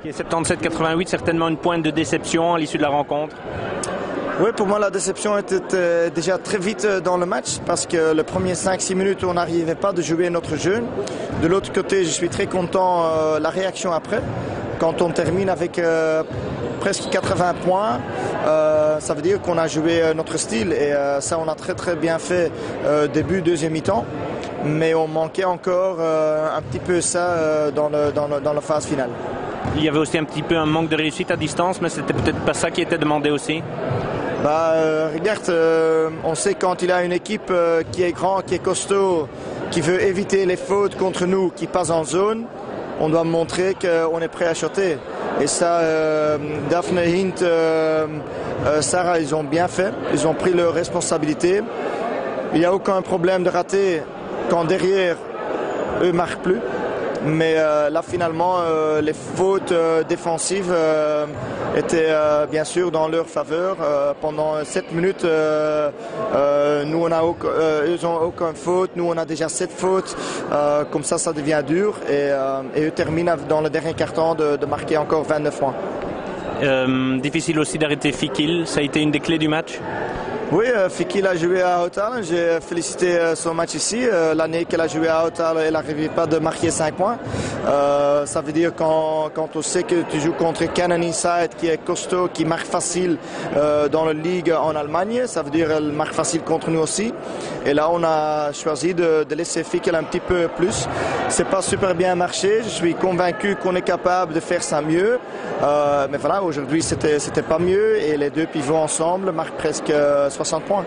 Qui est 77-88, certainement une pointe de déception à l'issue de la rencontre. Oui, pour moi, la déception était déjà très vite dans le match parce que le premier 5-6 minutes, on n'arrivait pas de jouer notre jeu. De l'autre côté, je suis très content la réaction après. Quand on termine avec presque 80 points, ça veut dire qu'on a joué notre style et ça, on a très bien fait début, deuxième mi-temps. Mais on manquait encore un petit peu ça dans la phase finale. Il y avait aussi un petit peu un manque de réussite à distance, mais c'était peut-être pas ça qui était demandé aussi. Regarde, on sait quand il y a une équipe qui est grand, qui est costaud, qui veut éviter les fautes contre nous, qui passe en zone, on doit montrer qu'on est prêt à shooter. Et ça, Daphne, Hint, Sarah, ils ont bien fait, ils ont pris leurs responsabilités. Il n'y a aucun problème de rater quand derrière, eux ne marquent plus. Mais là, finalement, les fautes défensives étaient bien sûr dans leur faveur. Pendant 7 minutes, nous, ils n'ont aucune faute. Nous, on a déjà 7 fautes. Comme ça devient dur. Et eux terminent dans le dernier quart-temps de marquer encore 29 points. Difficile aussi d'arrêter Fikil. Ça a été une des clés du match. Oui, Fikil a joué à Hotal. J'ai félicité son match ici. L'année qu'elle a joué à Hotal, elle n'arrivait pas de marquer 5 points. Ça veut dire quand on sait que tu joues contre Cannon Inside, qui est costaud, qui marque facile dans la ligue en Allemagne, ça veut dire qu'elle marque facile contre nous aussi. Et là, on a choisi de laisser Fikil un petit peu plus. C'est pas super bien marché. Je suis convaincu qu'on est capable de faire ça mieux. Mais voilà, aujourd'hui, c'était pas mieux. Et les deux pivots ensemble marquent presque 60 points.